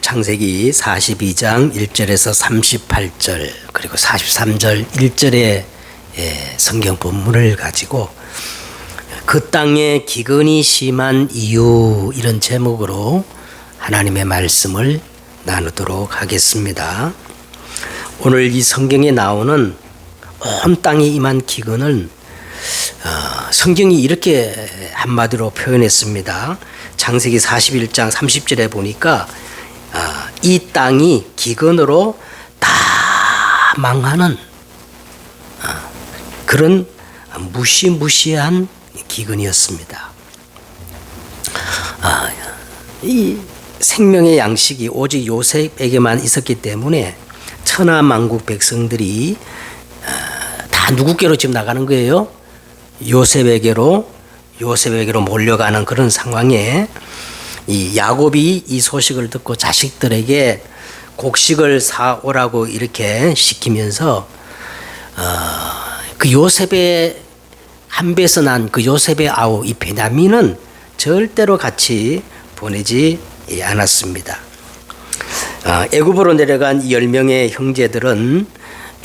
창세기 42장 1절에서 38절 그리고 43절 1절의 성경 본문을 가지고 그 땅에 기근이 심한 이유, 이런 제목으로 하나님의 말씀을 나누도록 하겠습니다. 오늘 이 성경에 나오는 온 땅에 임한 기근은 성경이 이렇게 한마디로 표현했습니다. 창세기 41장 30절에 보니까 이 땅이 기근으로 다 망하는 그런 무시무시한 기근이었습니다. 이 생명의 양식이 오직 요셉에게만 있었기 때문에 천하만국 백성들이 다 누구께로 지금 나가는 거예요? 요셉에게로 몰려가는 그런 상황에 이 야곱이 이 소식을 듣고 자식들에게 곡식을 사오라고 이렇게 시키면서 그 요셉의 한 배에서 난 그 요셉의 아우 이 베냐민은 절대로 같이 보내지 않았습니다. 애굽으로 내려간 10명의 형제들은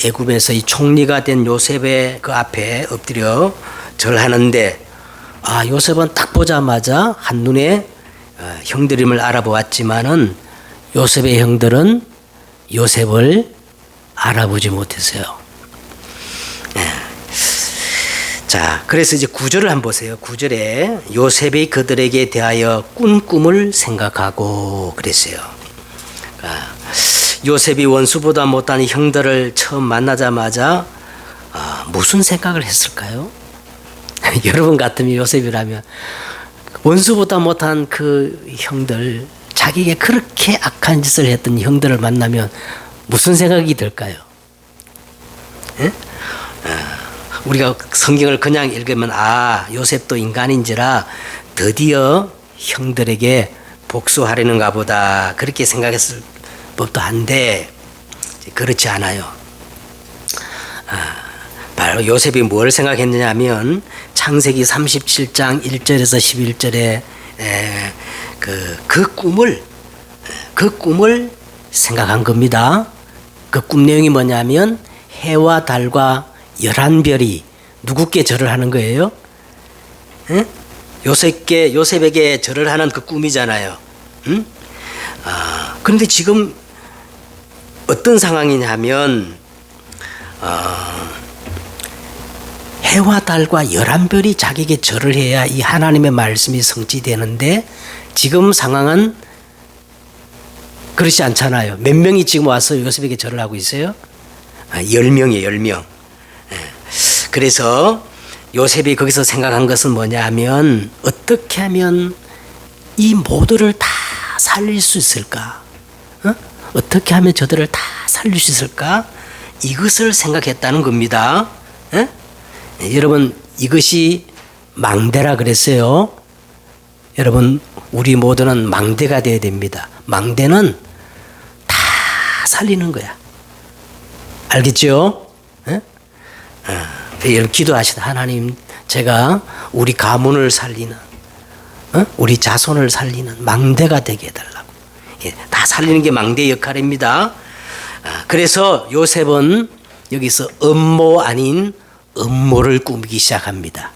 애굽에서 이 총리가 된 요셉의 그 앞에 엎드려 절하는데 요셉은 딱 보자마자 한눈에 형들임을 알아보았지만은 요셉의 형들은 요셉을 알아보지 못했어요. 자, 그래서 이제 9절을 한번 보세요. 9절에 요셉이 그들에게 대하여 꾼 꿈을 생각하고 그랬어요. 요셉이 원수보다 못한 형들을 처음 만나자마자 무슨 생각을 했을까요? 여러분 같으면 요셉이라면 원수보다 못한 그 형들, 자기에게 그렇게 악한 짓을 했던 형들을 만나면 무슨 생각이 들까요? 우리가 성경을 그냥 읽으면 요셉도 인간인지라 드디어 형들에게 복수하려는가 보다 그렇게 생각했을 법도 한데 그렇지 않아요. 바로 요셉이 뭘 생각했느냐 하면 창세기 37장 1절에서 11절에 그 꿈을 생각한 겁니다. 그 꿈 내용이 뭐냐면 해와 달과 11별이 누구께 절을 하는 거예요? 요셉에게 절을 하는 그 꿈이잖아요. 그런데 지금 어떤 상황이냐 하면 해와 달과 11별이 자기에게 절을 해야 이 하나님의 말씀이 성취되는데 지금 상황은 그렇지 않잖아요. 몇 명이 지금 와서 요셉에게 절을 하고 있어요? 10명이에요. 10명. 그래서 요셉이 거기서 생각한 것은 뭐냐 하면 어떻게 하면 이 모두를 다 살릴 수 있을까? 어떻게 하면 저들을 다 살릴 수 있을까? 이것을 생각했다는 겁니다. 여러분, 이것이 망대라 그랬어요. 여러분, 우리 모두는 망대가 되어야 됩니다. 망대는 다 살리는 거야. 알겠죠? 여러분 기도하시다. 하나님, 제가 우리 가문을 살리는, 우리 자손을 살리는 망대가 되게 해달라고. 다 살리는 게 망대의 역할입니다. 그래서 요셉은 여기서 음모 아닌 음모를 꾸미기 시작합니다.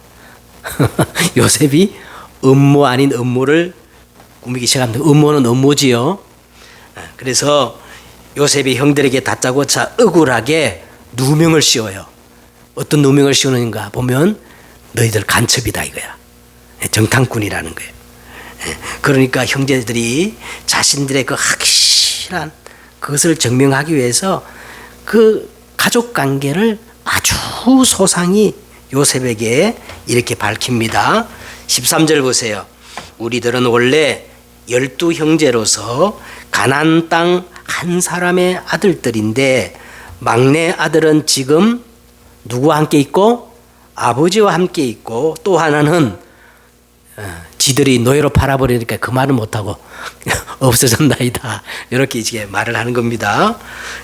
요셉이 음모 아닌 음모를 꾸미기 시작합니다. 음모는 음모지요. 그래서 요셉이 형들에게 다짜고짜 억울하게 누명을 씌워요. 어떤 누명을 씌우는가 보면 너희들 간첩이다 이거야. 정탐꾼이라는 거예요. 그러니까 형제들이 자신들의 그 확실한 그것을 증명하기 위해서 그 가족 관계를 아주 소상히 요셉에게 이렇게 밝힙니다. 13절 보세요. 우리들은 원래 12형제로서 가나안 땅 한 사람의 아들들인데 막내 아들은 지금 누구와 함께 있고 아버지와 함께 있고 또 하나는 지들이 노예로 팔아버리니까 그 말은 못하고 없어졌나이다. 이렇게 이제 말을 하는 겁니다.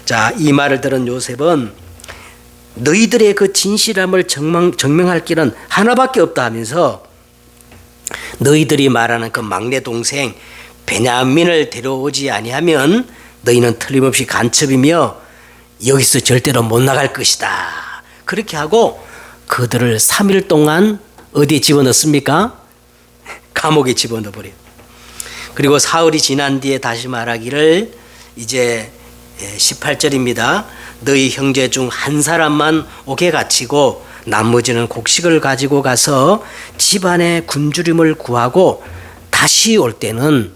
자, 이 말을 들은 요셉은 너희들의 그 진실함을 증명할 길은 하나밖에 없다 하면서 너희들이 말하는 그 막내 동생 베냐민을 데려오지 아니하면 너희는 틀림없이 간첩이며 여기서 절대로 못 나갈 것이다. 그렇게 하고 그들을 3일 동안 어디에 집어넣습니까? 감옥에 집어넣어버려요. 그리고 사흘이 지난 뒤에 다시 말하기를 이제 18절입니다. 너희 형제 중 한 사람만 옥에 갇히고 나머지는 곡식을 가지고 가서 집안의 굶주림을 구하고 다시 올 때는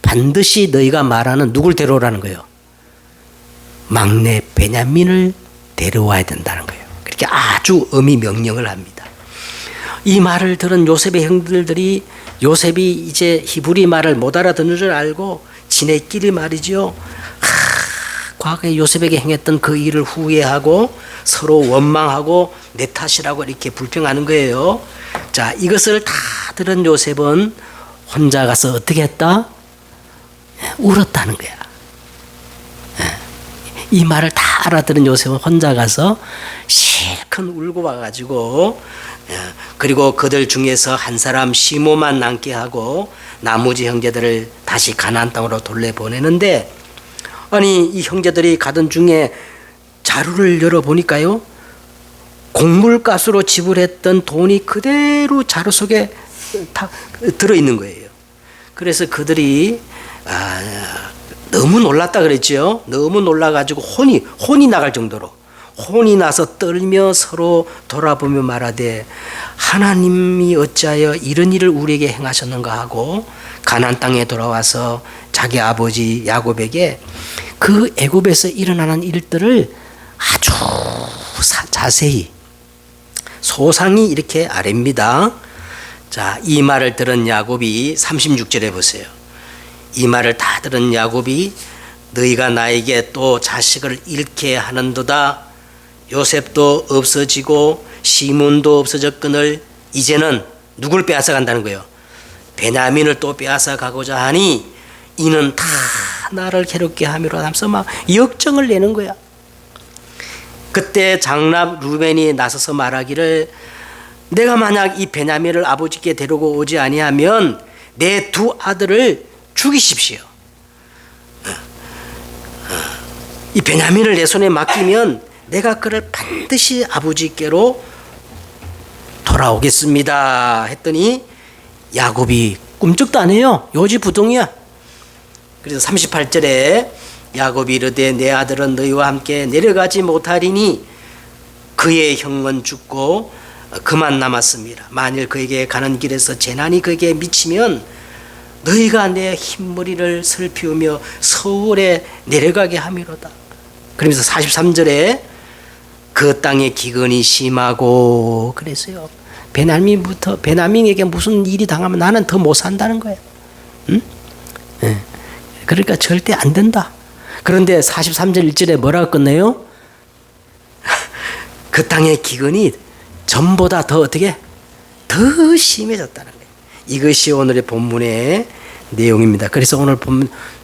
반드시 너희가 말하는 누굴 데려오라는 거예요. 막내 베냐민을 데려와야 된다는 거예요. 그렇게 아주 엄히 명령을 합니다. 이 말을 들은 요셉의 형들들이 요셉이 이제 히브리 말을 못 알아듣는 줄 알고 지네끼리 말이죠. 과거에 요셉에게 행했던 그 일을 후회하고 서로 원망하고 내 탓이라고 이렇게 불평하는 거예요. 자, 이것을 다 들은 요셉은 혼자 가서 어떻게 했다? 울었다는 거야. 이 말을 다 알아들은 요셉은 혼자 가서 실컷 울고 와가지고 그리고 그들 중에서 한 사람 시모만 남게 하고 나머지 형제들을 다시 가나안 땅으로 돌려보내는데 아니 이 형제들이 가던 중에 자루를 열어보니까요 곡물가스로 지불했던 돈이 그대로 자루 속에 다 들어있는 거예요. 그래서 그들이 너무 놀랐다 그랬죠. 너무 놀라가지고 혼이 나갈 정도로 혼이 나서 떨며 서로 돌아보며 말하되 하나님이 어찌하여 이런 일을 우리에게 행하셨는가 하고 가나안 땅에 돌아와서 자기 아버지 야곱에게 그 애굽에서 일어나는 일들을 아주 자세히 소상히 이렇게 아뢰입니다. 자, 이 말을 들은 야곱이 36절에 보세요. 이 말을 다 들은 야곱이 너희가 나에게 또 자식을 잃게 하는도다. 요셉도 없어지고 시몬도 없어졌거늘 이제는 누굴 빼앗아 간다는 거예요? 베냐민을 또 빼앗아 가고자 하니 이는 다 나를 괴롭게 함이로 하면서 막 역정을 내는 거야. 그때 장남 루벤이 나서서 말하기를 내가 만약 이 베냐민을 아버지께 데리고 오지 아니하면 내 두 아들을 죽이십시오. 이 베냐민을 내 손에 맡기면 내가 그를 반드시 아버지께로 돌아오겠습니다 했더니 야곱이 꿈쩍도 안 해요. 요지부동이야. 그래서 38절에 야곱이 이르되 내 아들은 너희와 함께 내려가지 못하리니 그의 형은 죽고 그만 남았습니다. 만일 그에게 가는 길에서 재난이 그에게 미치면 너희가 내 흰머리를 슬피우며 서울에 내려가게 함이로다. 그러면서 43절에 그 땅의 기근이 심하고 그랬어요. 베냐민에게 무슨 일이 당하면 나는 더 못 산다는 거예요. 응? 네. 그러니까 절대 안 된다. 그런데 43절 1절에 뭐라고 끝내요? 그 땅의 기근이 전보다 더 어떻게? 더 심해졌다는 거예요. 이것이 오늘의 본문의 내용입니다. 그래서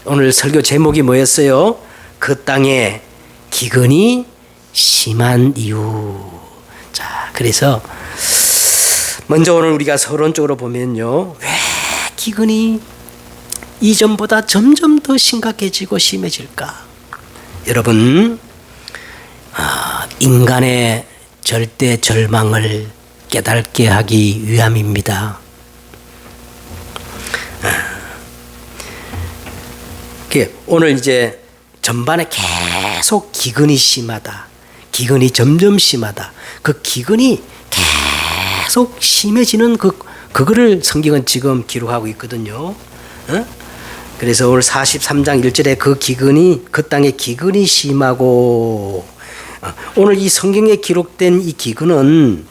오늘 설교 제목이 뭐였어요? 그 땅의 기근이 심한 이유. 자, 그래서 먼저 오늘 우리가 서론적으로 보면요. 왜 기근이 이전보다 점점 더 심각해지고 심해질까? 여러분, 인간의 절대 절망을 깨닫게 하기 위함입니다. 오늘 이제 전반에 계속 기근이 심하다. 기근이 점점 심하다. 그 기근이 계속 심해지는 그거를 성경은 지금 기록하고 있거든요. 그래서 오늘 43장 1절에 그 땅의 기근이 심하고 오늘 이 성경에 기록된 이 기근은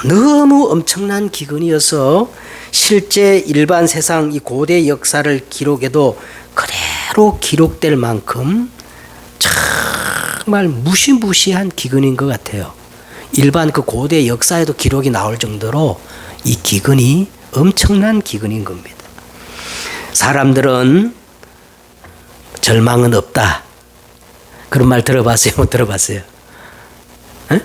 너무 엄청난 기근이어서 실제 일반 세상 이 고대 역사를 기록해도 그대로 기록될 만큼 정말 무시무시한 기근인 것 같아요. 일반 그 고대 역사에도 기록이 나올 정도로 이 기근이 엄청난 기근인 겁니다. 사람들은 절망은 없다. 그런 말 들어봤어요? 못 들어봤어요? 에?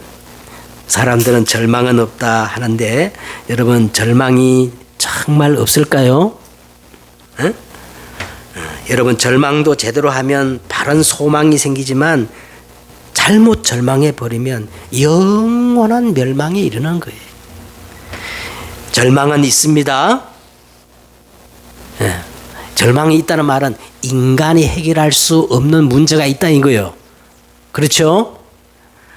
사람들은 절망은 없다 하는데 여러분 절망이 정말 없을까요? 여러분 절망도 제대로 하면 바른 소망이 생기지만 잘못 절망해 버리면 영원한 멸망에 이르는 거예요. 절망은 있습니다. 절망이 있다는 말은 인간이 해결할 수 없는 문제가 있다 이거예요. 그렇죠?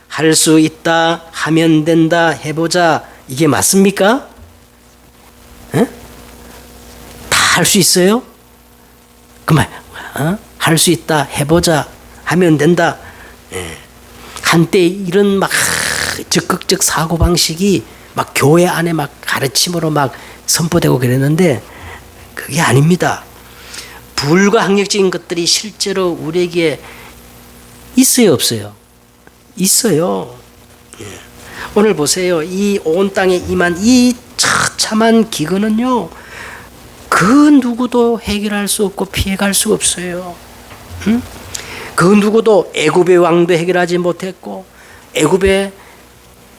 할 수 있다, 하면 된다, 해보자 이게 맞습니까? 다 할 수 있어요? 그만 할 수 있다, 해보자, 하면 된다. 한때 이런 막 적극적 사고 방식이 막 교회 안에 막 가르침으로 막 선포되고 그랬는데 그게 아닙니다. 불가항력적인 것들이 실제로 우리에게 있어요, 없어요? 있어요. 오늘 보세요. 이 온 땅에 임한 이 처참한 기근은요, 그 누구도 해결할 수 없고 피해갈 수 없어요. 그 누구도 애굽의 왕도 해결하지 못했고, 애굽의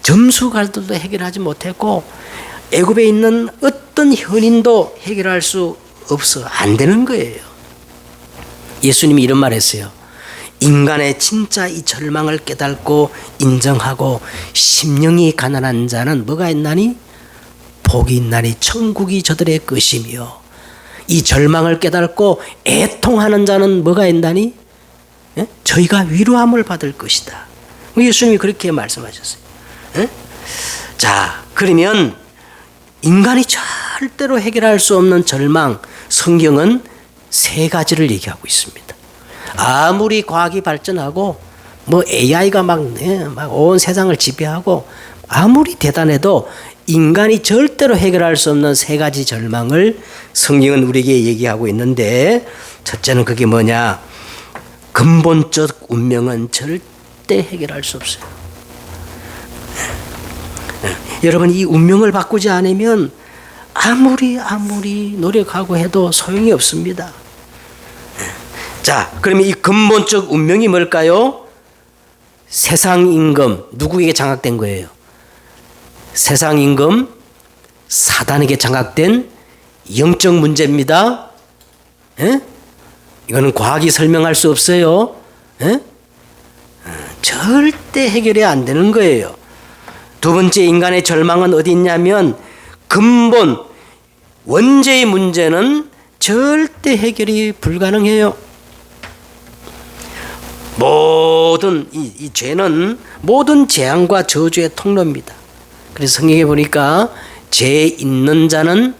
점수갈들도 해결하지 못했고, 애굽에 있는 어떤 현인도 해결할 수 없어. 안 되는 거예요. 예수님이 이런 말 했어요. 인간의 진짜 이 절망을 깨닫고 인정하고 심령이 가난한 자는 뭐가 있나니? 복이 있나니 천국이 저들의 것이며, 이 절망을 깨닫고 애통하는 자는 뭐가 있나니? 저희가 위로함을 받을 것이다. 예수님이 그렇게 말씀하셨어요. 자, 그러면 인간이 절대로 해결할 수 없는 절망, 성경은 세 가지를 얘기하고 있습니다. 아무리 과학이 발전하고 뭐 AI가 막 온 세상을 지배하고 아무리 대단해도 인간이 절대로 해결할 수 없는 세 가지 절망을 성경은 우리에게 얘기하고 있는데, 첫째는 그게 뭐냐? 근본적 운명은 절대 해결할 수 없어요. 여러분, 이 운명을 바꾸지 않으면 아무리 노력하고 해도 소용이 없습니다. 자, 그러면 이 근본적 운명이 뭘까요? 세상 임금, 누구에게 장악된 거예요? 세상 임금, 사단에게 장악된 영적 문제입니다. 이거는 과학이 설명할 수 없어요. 절대 해결이 안 되는 거예요. 두 번째, 인간의 절망은 어디 있냐면 근본, 원죄의 문제는 절대 해결이 불가능해요. 모든 이 죄는 모든 재앙과 저주의 통로입니다. 그래서 성경에 보니까 죄 있는 자는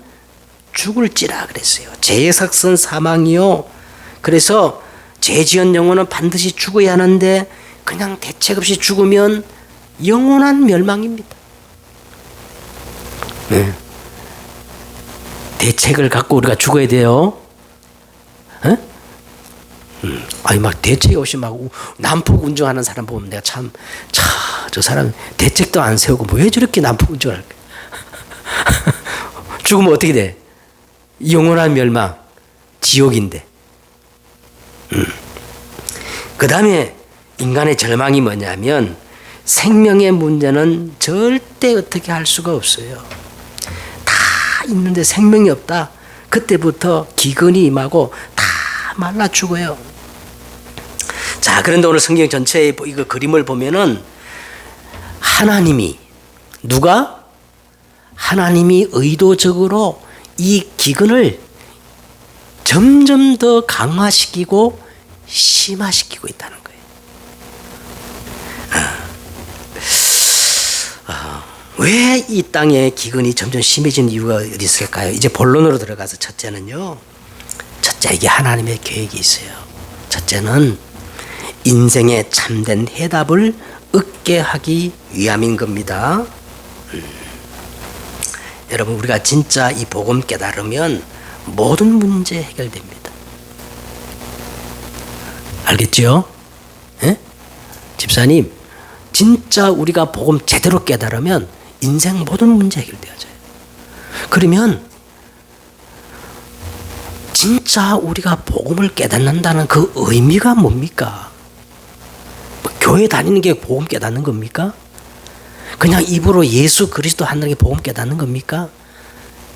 죽을지라 그랬어요. 죄의 삭선 사망이요. 그래서 죄 지은 영혼은 반드시 죽어야 하는데 그냥 대책 없이 죽으면 영원한 멸망입니다. 대책을 갖고 우리가 죽어야 돼요. 아니 막 대책이 없이 막 난폭 운전하는 사람 보면 내가 저 사람 대책도 안 세우고 뭐 왜 저렇게 난폭 운전을 할까? 죽으면 어떻게 돼? 영원한 멸망, 지옥인데. 그 다음에 인간의 절망이 뭐냐면 생명의 문제는 절대 어떻게 할 수가 없어요. 다 있는데 생명이 없다. 그때부터 기근이 임하고 다 말라 죽어요. 자, 그런데 오늘 성경 전체의 이거 그림을 보면은 하나님이 의도적으로 이 기근을 점점 더 강화시키고 심화시키고 있다는 거예요. 왜 이 땅에 기근이 점점 심해지는 이유가 어디 있을까요? 이제 본론으로 들어가서 첫째는요. 첫째, 이게 하나님의 계획이 있어요. 첫째는 인생의 참된 해답을 얻게 하기 위함인 겁니다. 여러분, 우리가 진짜 이 복음 깨달으면 모든 문제 해결됩니다. 알겠죠? 집사님, 진짜 우리가 복음 제대로 깨달으면 인생 모든 문제 해결되어져요. 그러면 진짜 우리가 복음을 깨닫는다는 그 의미가 뭡니까? 교회 다니는 게 복음 깨닫는 겁니까? 그냥 입으로 예수 그리스도 하는 게 복음 깨닫는 겁니까?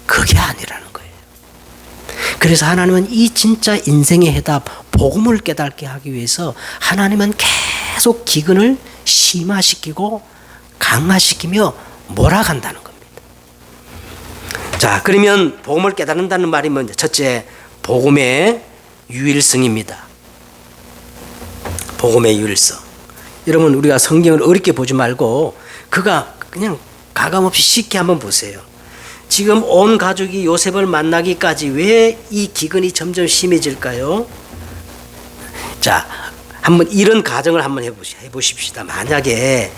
그게 아니라는 거예요. 그래서 하나님은 이 진짜 인생의 해답, 복음을 깨닫게 하기 위해서 하나님은 계속 기근을 심화시키고 강화시키며 몰아간다는 겁니다. 자, 그러면 복음을 깨닫는다는 말이 먼저 첫째, 복음의 유일성입니다. 복음의 유일성. 여러분, 우리가 성경을 어렵게 보지 말고 그가 그냥 가감없이 쉽게 한번 보세요. 지금 온 가족이 요셉을 만나기까지 왜 이 기근이 점점 심해질까요? 자, 한번 이런 가정을 한번 해보십시다. 만약에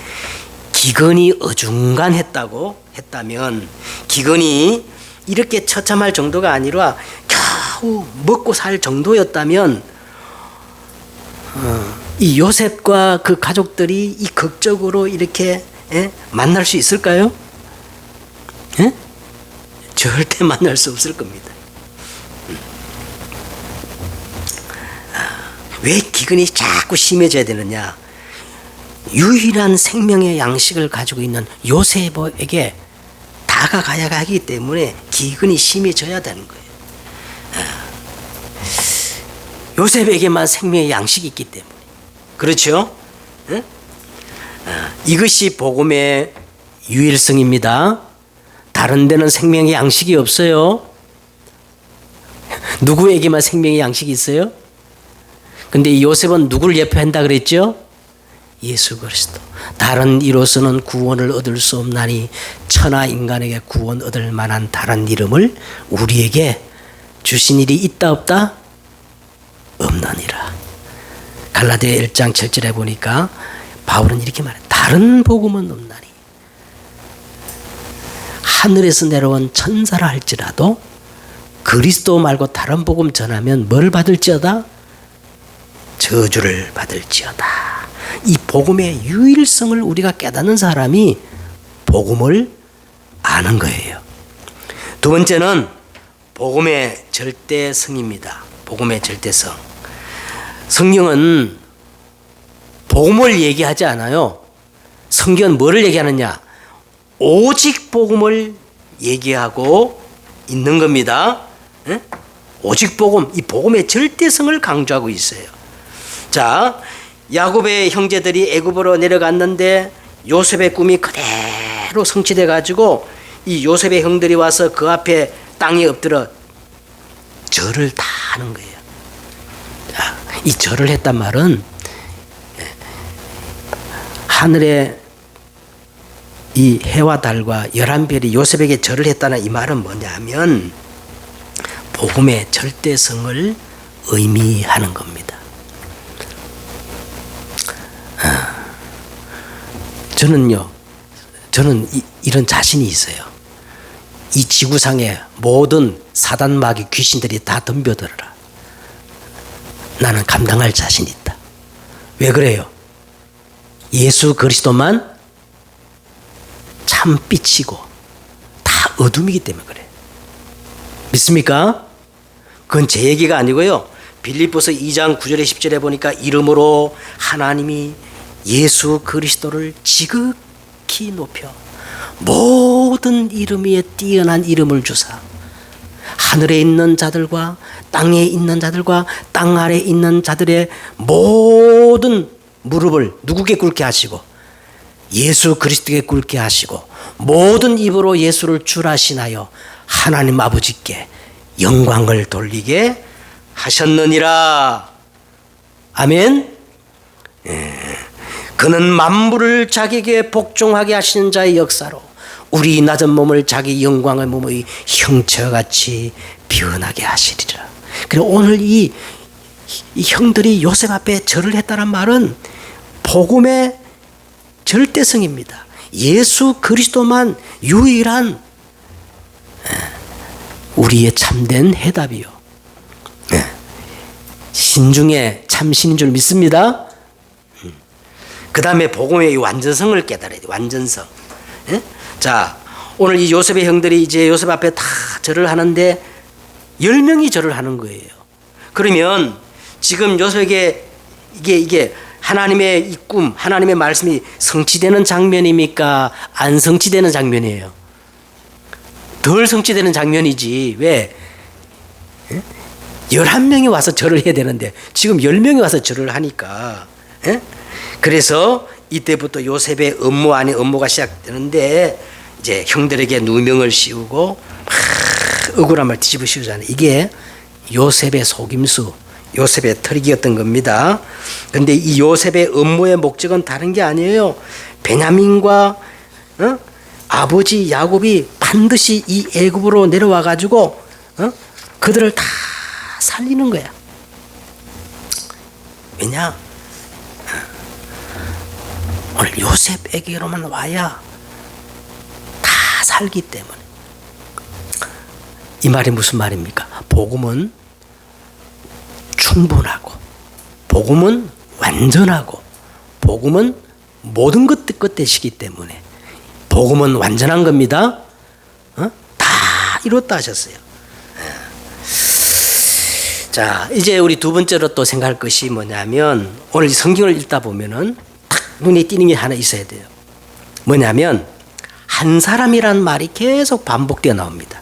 기근이 어중간했다고 했다면, 기근이 이렇게 처참할 정도가 아니라 겨우 먹고 살 정도였다면, 이 요셉과 그 가족들이 이 극적으로 이렇게 만날 수 있을까요? 절대 만날 수 없을 겁니다. 왜 기근이 자꾸 심해져야 되느냐? 유일한 생명의 양식을 가지고 있는 요셉에게 다가가야 하기 때문에 기근이 심해져야 되는 거예요. 요셉에게만 생명의 양식이 있기 때문에. 그렇죠? 이것이 복음의 유일성입니다. 다른 데는 생명의 양식이 없어요. 누구에게만 생명의 양식이 있어요? 근데 이 요셉은 누구를 예표한다 그랬죠? 예수 그리스도. 다른 이로서는 구원을 얻을 수 없나니 천하 인간에게 구원 얻을 만한 다른 이름을 우리에게 주신 일이 있다 없다? 없느니라. 갈라디아 1장 7절에 보니까 바울은 이렇게 말해요. 다른 복음은 없나니. 하늘에서 내려온 천사라 할지라도 그리스도 말고 다른 복음 전하면 뭘 받을지어다? 저주를 받을지어다. 이 복음의 유일성을 우리가 깨닫는 사람이 복음을 아는 거예요. 두 번째는 복음의 절대성입니다. 복음의 절대성. 성경은 복음을 얘기하지 않아요. 성경은 뭐를 얘기하느냐? 오직 복음을 얘기하고 있는 겁니다. 오직 복음, 이 복음의 절대성을 강조하고 있어요. 자, 야곱의 형제들이 애굽으로 내려갔는데 요셉의 꿈이 그대로 성취돼 가지고 이 요셉의 형들이 와서 그 앞에 땅에 엎드려 절을 다 하는 거예요. 자, 이 절을 했단 말은 하늘에 이 해와 달과 11별이 요셉에게 절을 했다는 이 말은 뭐냐면 복음의 절대성을 의미하는 겁니다. 저는 이런 자신이 있어요. 이 지구상의 모든 사단 마귀 귀신들이 다 덤벼들어라. 나는 감당할 자신이 있다. 왜 그래요? 예수 그리스도만 참 빛이고 다 어둠이기 때문에 그래. 믿습니까? 그건 제 얘기가 아니고요. 빌립보서 2장 9절에 10절에 보니까 이름으로 하나님이 예수 그리스도를 지극히 높여 모든 이름 위에 뛰어난 이름을 주사 하늘에 있는 자들과 땅에 있는 자들과 땅 아래에 있는 자들의 모든 무릎을 누구께 꿇게 하시고 예수 그리스도께 꿇게 하시고 모든 입으로 예수를 주라시나요 하나님 아버지께 영광을 돌리게 하셨느니라. 아멘. 그는 만물을 자기에게 복종하게 하시는 자의 역사로 우리 낮은 몸을 자기 영광의 몸의 형체와 같이 변하게 하시리라. 그리고 오늘 이 형들이 요셉 앞에 절을 했다는 말은 복음의 절대성입니다. 예수 그리스도만 유일한 우리의 참된 해답이요. 신중에 참신인 줄 믿습니다. 그 다음에 복음의 완전성을 깨달아야 돼. 완전성. 자, 오늘 이 요셉의 형들이 이제 요셉 앞에 다 절을 하는데 10명이 절을 하는 거예요. 그러면 지금 요셉에게 이게 하나님의 이 꿈, 하나님의 말씀이 성취되는 장면입니까? 안 성취되는 장면이에요. 덜 성취되는 장면이지. 왜? 11명이 와서 절을 해야 되는데 지금 10명이 와서 절을 하니까 그래서 이때부터 요셉의 업무 아닌 업무가 시작되는데 이제 형들에게 누명을 씌우고 막 억울함을 뒤집어 씌우잖아요. 이게 요셉의 속임수, 요셉의 트릭이었던 겁니다. 그런데 이 요셉의 업무의 목적은 다른 게 아니에요. 베냐민과 아버지 야곱이 반드시 이 애굽으로 내려와 가지고 그들을 다 살리는 거야. 왜냐? 오늘 요셉에게로만 와야 다 살기 때문에. 이 말이 무슨 말입니까? 복음은 충분하고, 복음은 완전하고, 복음은 모든 것 뜻이기 때문에 복음은 완전한 겁니다. 다 이뤘다 하셨어요. 자, 이제 우리 두 번째로 또 생각할 것이 뭐냐면 오늘 성경을 읽다 보면은 탁 눈에 띄는 게 하나 있어야 돼요. 뭐냐면 한 사람이란 말이 계속 반복되어 나옵니다.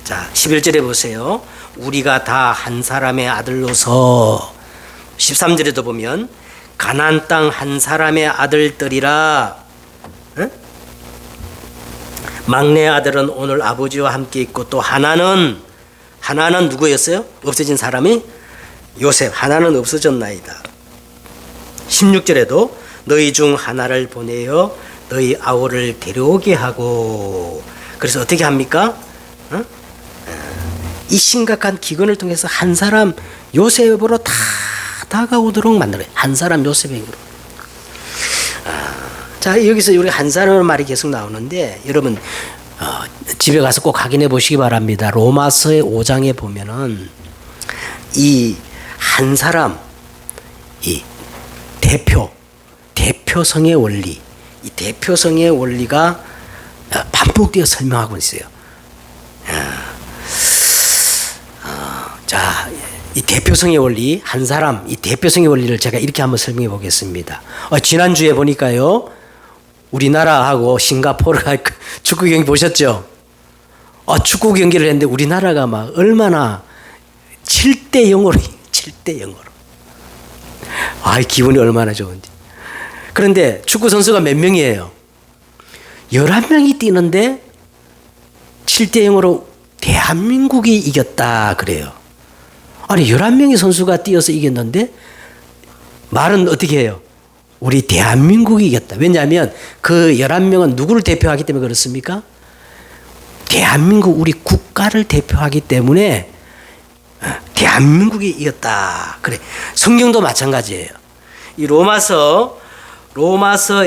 자, 11절에 보세요. 우리가 다 한 사람의 아들로서. 13절에도 보면 가나안 땅 한 사람의 아들들이라. 막내 아들은 오늘 아버지와 함께 있고 또 하나는 누구였어요? 없어진 사람이 요셉. 하나는 없어졌나이다. 16절에도 너희 중 하나를 보내어 너희 아우를 데려오게 하고. 그래서 어떻게 합니까? 이 심각한 기근을 통해서 한 사람 요셉으로 다 다가오도록 만들어요. 한 사람 요셉에게로. 자, 여기서 우리 한 사람의 말이 계속 나오는데 여러분 집에 가서 꼭 확인해 보시기 바랍니다. 로마서의 5장에 보면은 이 한 사람, 이 대표성의 원리, 이 대표성의 원리가 반복되어 설명하고 있어요. 자, 이 대표성의 원리, 한 사람, 이 대표성의 원리를 제가 이렇게 한번 설명해 보겠습니다. 지난주에 보니까요, 우리나라하고 싱가포르가 축구 경기 보셨죠? 축구 경기를 했는데 우리나라가 막 얼마나 7대 0으로 7대 0으로. 기분이 얼마나 좋은지. 그런데 축구 선수가 몇 명이에요? 11명이 뛰는데 7대 0으로 대한민국이 이겼다 그래요. 아니 11명의 선수가 뛰어서 이겼는데 말은 어떻게 해요? 우리 대한민국이 이겼다. 왜냐하면 그 11명은 누구를 대표하기 때문에 그렇습니까? 대한민국 우리 국가를 대표하기 때문에 대한민국이 이겼다. 그래. 성경도 마찬가지예요. 이 로마서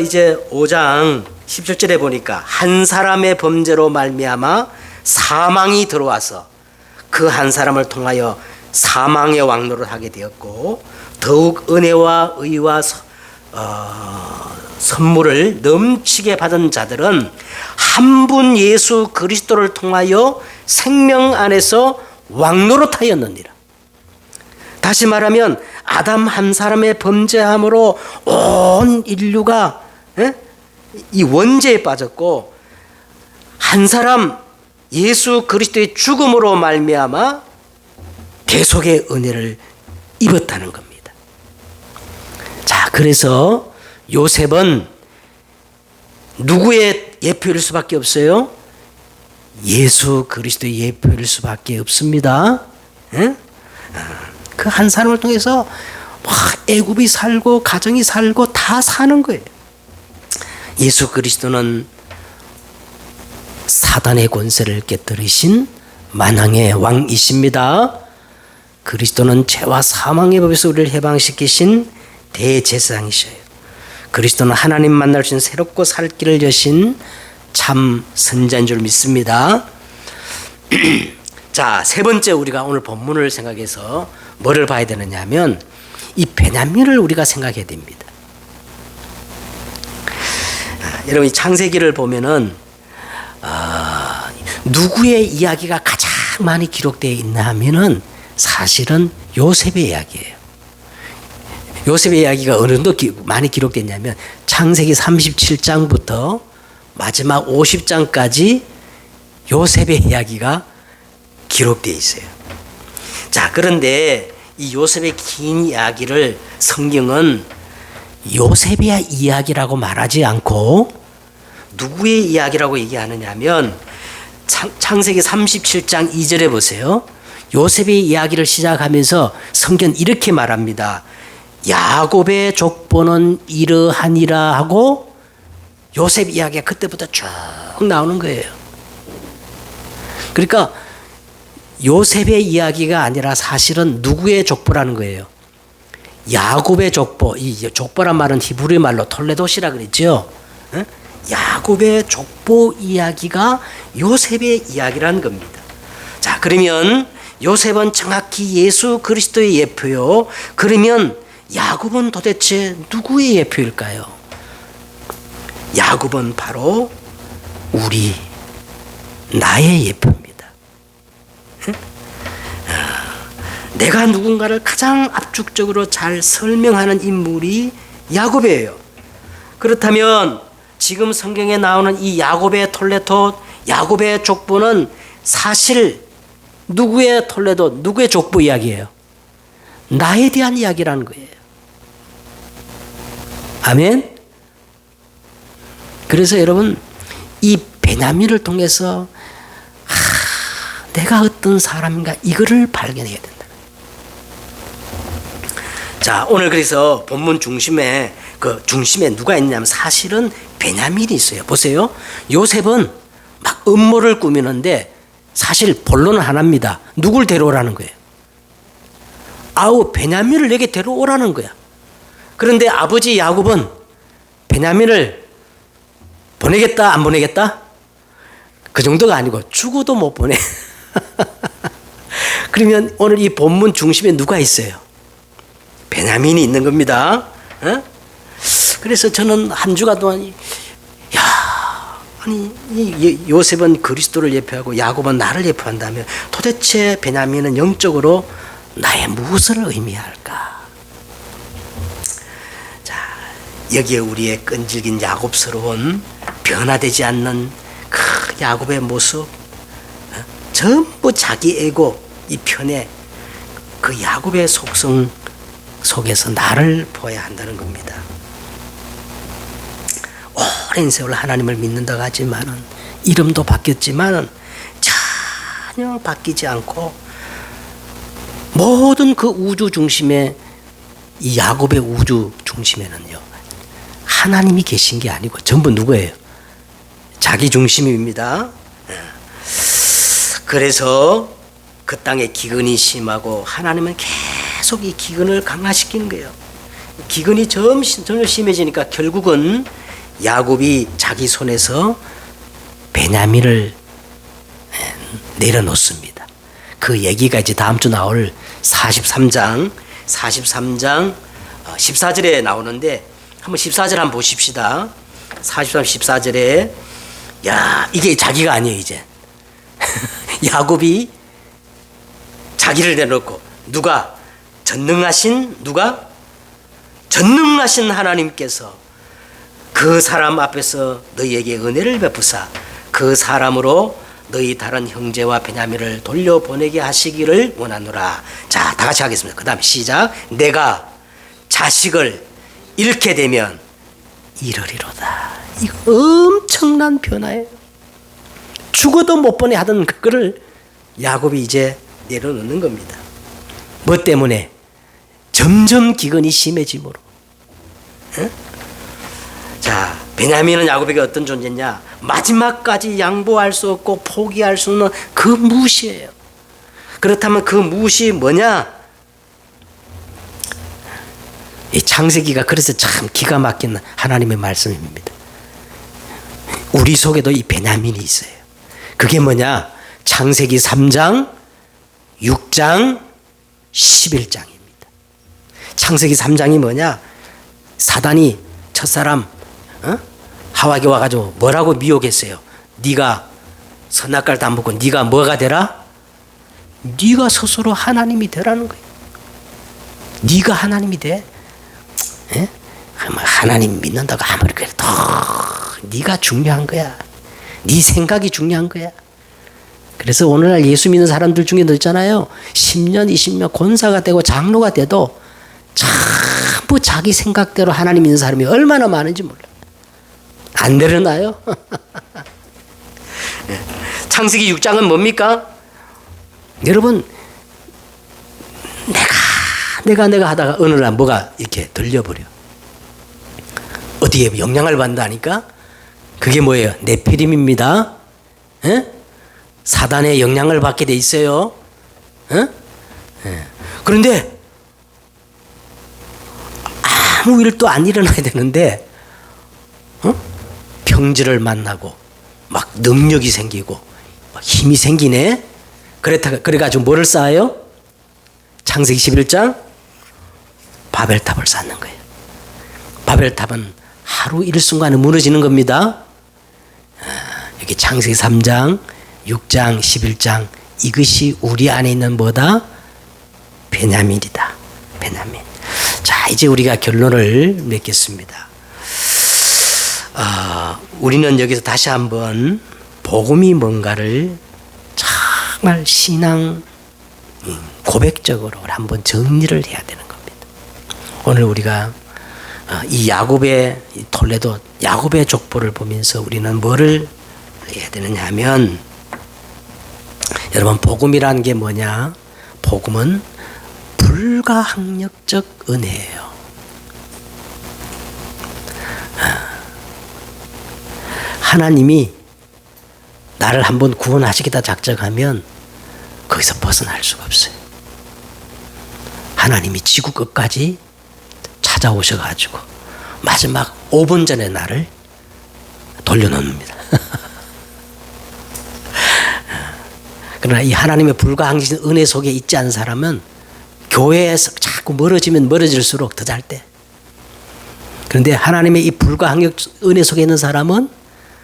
이제 5장 17절에 보니까 한 사람의 범죄로 말미암아 사망이 들어와서 그 한 사람을 통하여 사망의 왕노를 하게 되었고 더욱 은혜와 의와 선물을 넘치게 받은 자들은 한 분 예수 그리스도를 통하여 생명 안에서 왕노릇하였느니라. 다시 말하면 아담 한 사람의 범죄함으로 온 인류가 이 원죄에 빠졌고 한 사람 예수 그리스도의 죽음으로 말미암아 대속의 은혜를 입었다는 겁니다. 자, 그래서 요셉은 누구의 예표일 수밖에 없어요? 예수 그리스도의 예표일 수밖에 없습니다. 그 한 사람을 통해서 애굽이 살고 가정이 살고 다 사는 거예요. 예수 그리스도는 사단의 권세를 깨뜨리신 만왕의 왕이십니다. 그리스도는 죄와 사망의 법에서 우리를 해방시키신 대제사장이셔요. 그리스도는 하나님 만날 수 있는 새롭고 살 길을 여신 참 선자인 줄 믿습니다. 자, 세 번째 우리가 오늘 본문을 생각해서 뭐를 봐야 되느냐 하면 이 베냐민을 우리가 생각해야 됩니다. 여러분 이 창세기를 보면은 누구의 이야기가 가장 많이 기록되어 있나 하면은 사실은 요셉의 이야기예요. 요셉의 이야기가 어느 정도 많이 기록됐냐면 창세기 37장부터 마지막 50장까지 요셉의 이야기가 기록되어 있어요. 그런데 이 요셉의 긴 이야기를 성경은 요셉의 이야기라고 말하지 않고 누구의 이야기라고 얘기하느냐 하면 창세기 37장 2절에 보세요. 요셉의 이야기를 시작하면서 성경 이렇게 말합니다. 야곱의 족보는 이러하니라 하고 요셉 이야기가 그때부터 쭉 나오는 거예요. 그러니까 요셉의 이야기가 아니라 사실은 누구의 족보라는 거예요. 야곱의 족보. 이 족보란 말은 히브리 말로 톨레도시라 그랬죠. 야곱의 족보 이야기가 요셉의 이야기라는 겁니다. 자, 그러면 요셉은 정확히 예수 그리스도의 예표요. 그러면 야곱은 도대체 누구의 예표일까요? 야곱은 바로 나의 예표입니다. 내가 누군가를 가장 압축적으로 잘 설명하는 인물이 야곱이에요. 그렇다면 지금 성경에 나오는 이 야곱의 톨레도, 야곱의 족보는 사실 누구의 톨레도, 누구의 족보 이야기예요? 나에 대한 이야기라는 거예요. 아멘? 그래서 여러분, 이 베냐민을 통해서 내가 어떤 사람인가 이거를 발견해야 된다. 자, 오늘 그래서 본문 중심에 누가 있냐면 사실은 베냐민이 있어요. 보세요. 요셉은 막 음모를 꾸미는데 사실 본론은 하나입니다. 누굴 데려오라는 거예요? 베냐민을 내게 데려오라는 거야. 그런데 아버지 야곱은 베냐민을 보내겠다, 안 보내겠다? 그 정도가 아니고 죽어도 못 보내. 그러면 오늘 이 본문 중심에 누가 있어요? 베냐민이 있는 겁니다. 그래서 저는 한 주간 동안 요셉은 그리스도를 예표하고 야곱은 나를 예표한다면 도대체 베냐민은 영적으로 나의 무엇을 의미할까? 자, 여기에 우리의 끈질긴 야곱스러운 변화되지 않는 그 야곱의 모습, 전부 자기 에고 이 편에 그 야곱의 속성 속에서 나를 보아야 한다는 겁니다. 오랜 세월 하나님을 믿는다고 하지만은 이름도 바뀌었지만은 전혀 바뀌지 않고 모든 그 우주 중심에 이 야곱의 우주 중심에는요 하나님이 계신 게 아니고 전부 누구예요? 자기 중심입니다. 그래서 그 땅에 기근이 심하고 하나님은 계속 이 기근을 강화시키는 거예요. 기근이 점점 심해지니까 결국은 야곱이 자기 손에서 베냐민을 내려놓습니다. 그 얘기가 이제 다음 주 나올 43장 14절에 나오는데 한번 14절 한번 보십시다. 43, 14절에 이게 자기가 아니에요 이제. 야곱이 자기를 내놓고 전능하신 하나님께서 그 사람 앞에서 너희에게 은혜를 베푸사 그 사람으로 너희 다른 형제와 베냐민을 돌려보내게 하시기를 원하노라. 자, 다 같이 하겠습니다. 그 다음에 시작. 내가 자식을 잃게 되면 이러리로다. 이거 엄청난 변화예요. 죽어도 못 보내 하던 그거를 야곱이 이제 내려놓는 겁니다. 뭐 때문에? 점점 기근이 심해지므로. 자, 베냐민은 야곱에게 어떤 존재냐? 마지막까지 양보할 수 없고 포기할 수 없는 그 무엇이에요. 그렇다면 그 무엇이 뭐냐? 이 창세기가 그래서 참 기가 막힌 하나님의 말씀입니다. 우리 속에도 이 베냐민이 있어요. 그게 뭐냐? 창세기 3장, 6장, 11장입니다. 창세기 3장이 뭐냐? 사단이 첫사람 하와에게 와가지고 뭐라고 미혹했어요? 네가 선악과를 다 먹고 네가 뭐가 되라? 네가 스스로 하나님이 되라는 거예요. 네가 하나님이 돼? 하나님 믿는다고 아무리 그래도 네가 중요한 거야. 네 생각이 중요한 거야. 그래서 오늘날 예수 믿는 사람들 중에도 있잖아요. 10년, 20년 권사가 되고 장로가 돼도 전부 자기 생각대로 하나님 믿는 사람이 얼마나 많은지 몰라요. 안 내려놔요. 창세기 6장은 뭡니까? 여러분, 내가 하다가 어느 날 뭐가 이렇게 들려버려. 어디에 영향을 받는다니까? 그게 뭐예요? 네피림입니다. 에? 사단의 영향을 받게 돼 있어요. 에? 그런데 아무 일도 안 일어나야 되는데 평지를 만나고 막 능력이 생기고 막 힘이 생기네. 그래가지고 뭐를 쌓아요? 창세기 11장 바벨탑을 쌓는 거예요. 바벨탑은 하루 일순간에 무너지는 겁니다. 여기 창세기 3장, 6장, 11장 이것이 우리 안에 있는 뭐다? 베냐민이다. 베냐민. 자, 이제 우리가 결론을 맺겠습니다. 우리는 여기서 다시 한번 복음이 뭔가를 정말 신앙 고백적으로 한번 정리를 해야 되는 겁니다. 오늘 우리가 이 야곱의 톨레도 야곱의 족보를 보면서 우리는 뭐를 해야 되느냐 하면, 여러분, 복음이라는 게 뭐냐? 복음은 불가항력적 은혜예요. 하나님이 나를 한번 구원하시겠다 작정하면 거기서 벗어날 수가 없어요. 하나님이 지구 끝까지 찾아오셔가지고 마지막 5분 전에 나를 돌려놓습니다. 그러나 이 하나님의 불가항력적 은혜 속에 있지 않은 사람은 교회에서 자꾸 멀어지면 멀어질수록 더 잘 돼. 그런데 하나님의 이 불가항력 은혜 속에 있는 사람은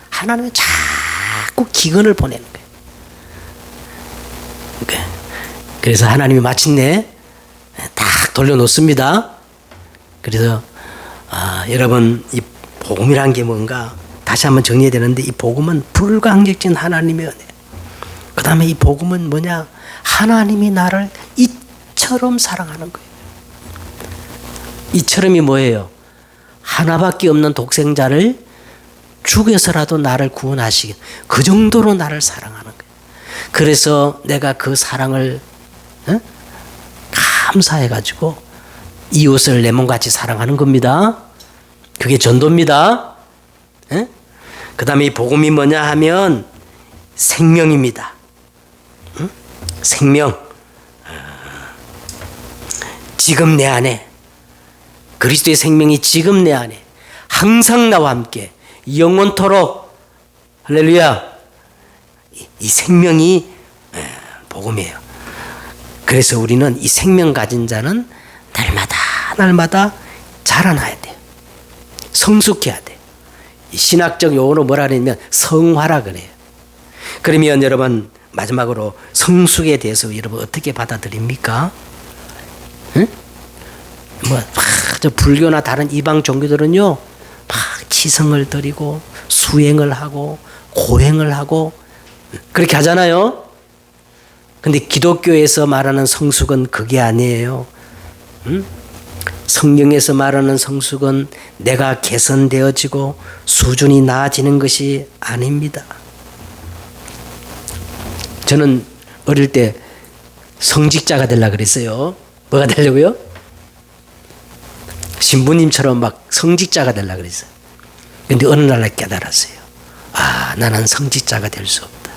하나님은 자꾸 기근을 보내는 거예요. 그래서 하나님이 마침내 딱 돌려놓습니다. 그래서 여러분, 이 복음이란 게 뭔가 다시 한번 정리해야 되는데, 이 복음은 불가항력적인 하나님의 은혜. 그 다음에 이 복음은 뭐냐? 하나님이 나를 이처럼 사랑하는 거예요. 이처럼이 뭐예요? 하나밖에 없는 독생자를 죽여서라도 나를 구원하시기, 그 정도로 나를 사랑하는 거예요. 그래서 내가 그 사랑을 감사해가지고 이웃을 내 몸같이 사랑하는 겁니다. 그게 전도입니다. 그 다음에 이 복음이 뭐냐 하면 생명입니다. 생명. 지금 내 안에 그리스도의 생명이 지금 내 안에 항상 나와 함께 영원토록, 할렐루야, 이 생명이 복음이에요. 그래서 우리는 이 생명 가진 자는 날마다 자라나야 돼요. 성숙해야 돼요. 이 신학적 용어로 뭐라 그러냐면 성화라 그래요. 그러면 여러분, 마지막으로 성숙에 대해서 여러분 어떻게 받아들입니까? 응? 저 불교나 다른 이방 종교들은요, 치성을 드리고 수행을 하고 고행을 하고 그렇게 하잖아요. 근데 기독교에서 말하는 성숙은 그게 아니에요. 성경에서 말하는 성숙은 내가 개선되어지고 수준이 나아지는 것이 아닙니다. 저는 어릴 때 성직자가 되려고 그랬어요. 뭐가 되려고요? 신부님처럼 막 성직자가 되려고 그랬어요. 근데 어느 날 깨달았어요. 나는 성직자가 될 수 없다.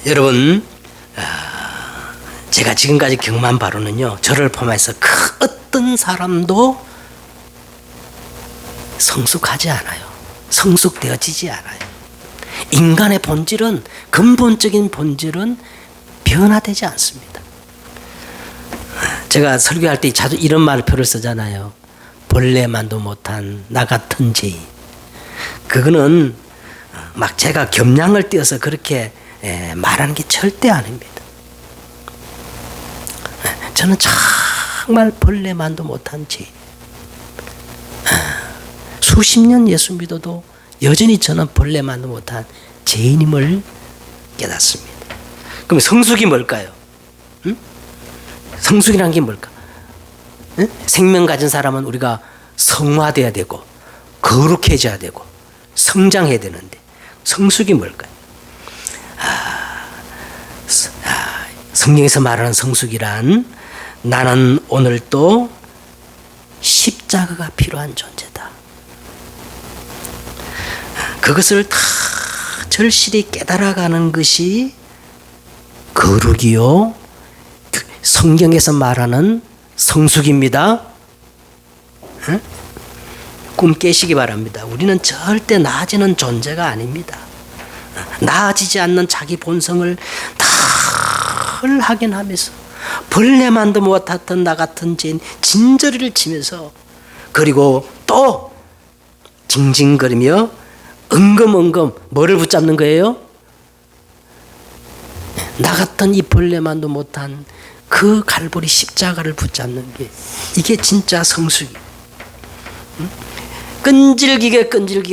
여러분, 제가 지금까지 경험한 바로는요, 저를 포함해서 그 어떤 사람도 성숙하지 않아요. 성숙되어지지 않아요. 인간의 본질은, 근본적인 본질은 변화되지 않습니다. 제가 설교할 때 자주 이런 말표를 쓰잖아요. 벌레만도 못한 나 같은 죄인. 그거는 막 제가 겸양을 띄어서 그렇게 말하는 게 절대 아닙니다. 저는 정말 벌레만도 못한 죄인. 수십 년 예수 믿어도 여전히 저는 본래만도 못한 죄인임을 깨닫습니다. 그럼 성숙이 뭘까요? 응? 성숙이라는 게 뭘까? 응? 생명 가진 사람은 우리가 성화돼야 되고 거룩해져야 되고 성장해야 되는데 성숙이 뭘까요? 성경에서 말하는 성숙이란 나는 오늘 또 십자가가 필요한 존재다. 그것을 다 절실히 깨달아가는 것이 거룩이요 성경에서 말하는 성숙입니다. 응? 꿈 깨시기 바랍니다. 우리는 절대 나아지는 존재가 아닙니다. 나아지지 않는 자기 본성을 늘 확인하면서 벌레만도 못했던 나 같은 죄인 진저리를 치면서 그리고 또 징징거리며 은검은검 뭐를 붙잡는 거예요? 나 같은 이 벌레만도 못한 그 갈보리 십자가를 붙잡는 게 이게 진짜 성숙이. 끈질기게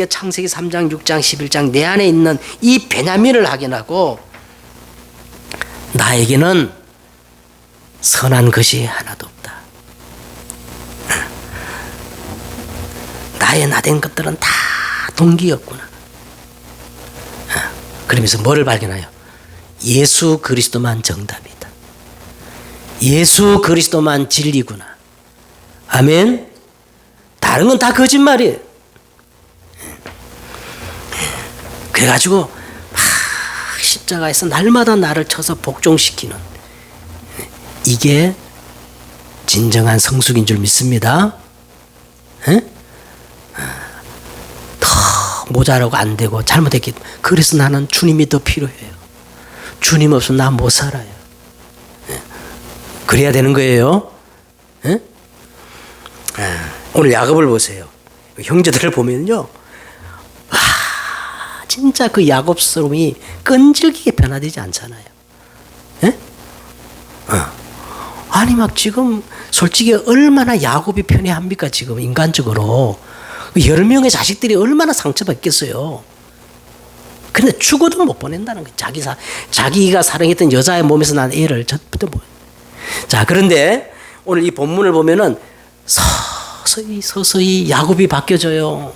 창세기 3장 6장 11장 내 안에 있는 이 베냐민을 확인하고 나에게는 선한 것이 하나도 없다. 나의 나된 것들은 다 동기였구나. 그러면서 뭐를 발견해요? 예수 그리스도만 정답이다. 예수 그리스도만 진리구나. 아멘. 다른 건 다 거짓말이에요. 그래가지고 십자가에서 날마다 나를 쳐서 복종시키는 이게 진정한 성숙인 줄 믿습니다. 더 모자라고 안 되고 잘못했기 때문에 그래서 나는 주님이 더 필요해요. 주님 없으면 나 못 살아요. 그래야 되는 거예요. 오늘 야곱을 보세요. 형제들을 보면요. 진짜 그 야곱스러움이 끈질기게 변화되지 않잖아요. 아니 막 지금 솔직히 얼마나 야곱이 편애합니까 지금 인간적으로. 10명의 자식들이 얼마나 상처받겠어요. 그런데 죽어도 못 보낸다는 거예요. 자기가 사랑했던 여자의 몸에서 난 애를 저부터 뭐. 자 그런데 오늘 이 본문을 보면은 서서히 야곱이 바뀌어져요.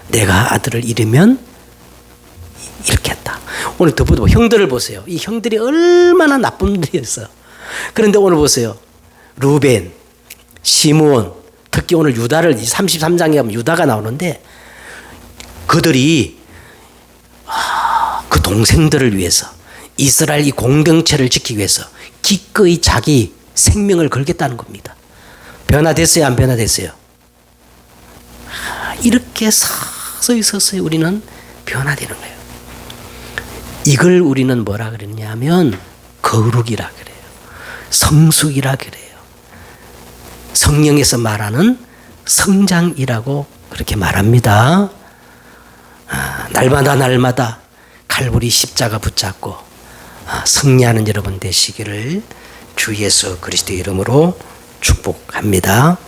내가 아들을 잃으면 이렇게 했다. 오늘 더보다 형들을 보세요. 이 형들이 얼마나 나쁜 분들이었어요. 그런데 오늘 보세요. 루벤, 시므온, 특히 오늘 유다를 33장에 가면 유다가 나오는데 그들이 그 동생들을 위해서 이스라엘 이 공동체를 지키기 위해서 기꺼이 자기 생명을 걸겠다는 겁니다. 변화됐어요? 안 변화됐어요? 이렇게 서서히 우리는 변화되는 거예요. 이걸 우리는 뭐라 그랬냐면 거룩이라 그래요. 성숙이라 그래요. 성령에서 말하는 성장이라고 그렇게 말합니다. 날마다 갈보리 십자가 붙잡고 승리하는 여러분 되시기를 주 예수 그리스도의 이름으로 축복합니다.